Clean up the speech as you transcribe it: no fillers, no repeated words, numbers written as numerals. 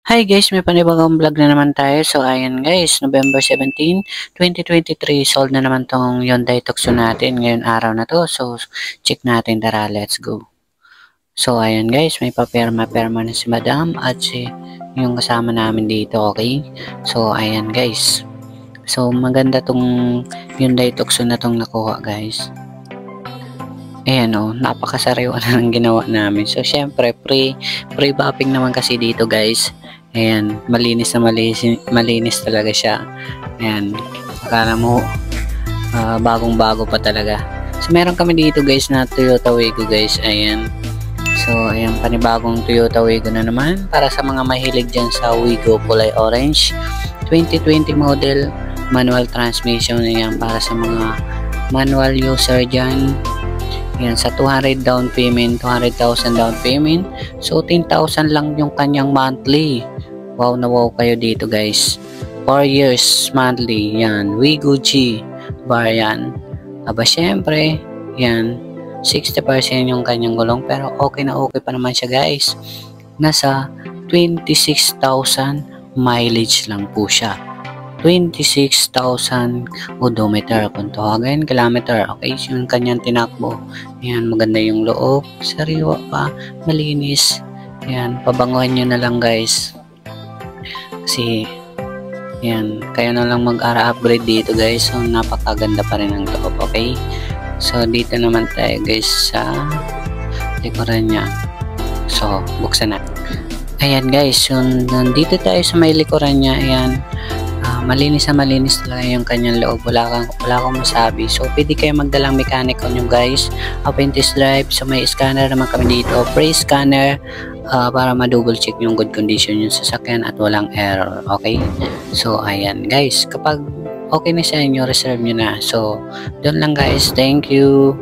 Hi guys, may panibagong vlog na naman tayo. So ayan guys, November 17, 2023, sold na naman tong Hyundai Tucson natin ngayon araw na to. So check natin, tara, let's go. So ayan guys, may papirma-pirma na si Madam at yung kasama namin dito, okay? So ayan guys. So maganda tong Hyundai Tucson na tong nakuha guys. Ayan o, napakasariwa na ng ginawa namin. So syempre, pre-bopping naman kasi dito guys. Ayan, malinis na malinis talaga siya. Ayan, akala mo bagong-bago pa talaga. So meron kami dito guys na Toyota Wigo guys. Ayan. So ayan, panibagong Toyota Wigo na naman para sa mga mahilig dyan sa Wigo kulay orange. 2020 model, manual transmission. Ayan, para sa mga manual user dyan. Yan, sa 200,000 down payment. So, 10,000 lang yung kanyang monthly. Wow na wow kayo dito guys. 4 years monthly. Yan, Wigo G bar yan. Aba, syempre, yan, 60% yung kanyang gulong. Pero okay na okay pa naman siya guys. Nasa 26,000 mileage lang po siya. 26,000 odometer kung tawagin, kilometer. Okay, so yung kanyang tinakbo. Ayan, maganda yung loob. Sariwa pa, malinis. Ayan, pabanguhan nyo na lang guys. Kasi, ayan, kayo na lang mag-ara upgrade dito guys. So, napakaganda pa rin ang loob. Okay, so dito naman tayo guys sa likuran niya. So, buksan na. Ayan guys, so nandito tayo sa may likuran niya. Ayan, malinis na malinis talaga yung kanyang loob. Wala akong masabi. So, pwede kayo magdalang mekaniko nyo guys. Open test drive. So, may scanner naman kami dito. Pre-scanner para ma-double check yung good condition yung sasakyan at walang error. Okay? So, ayan guys. Kapag okay na sa inyo, reserve nyo na. So, doon lang guys. Thank you.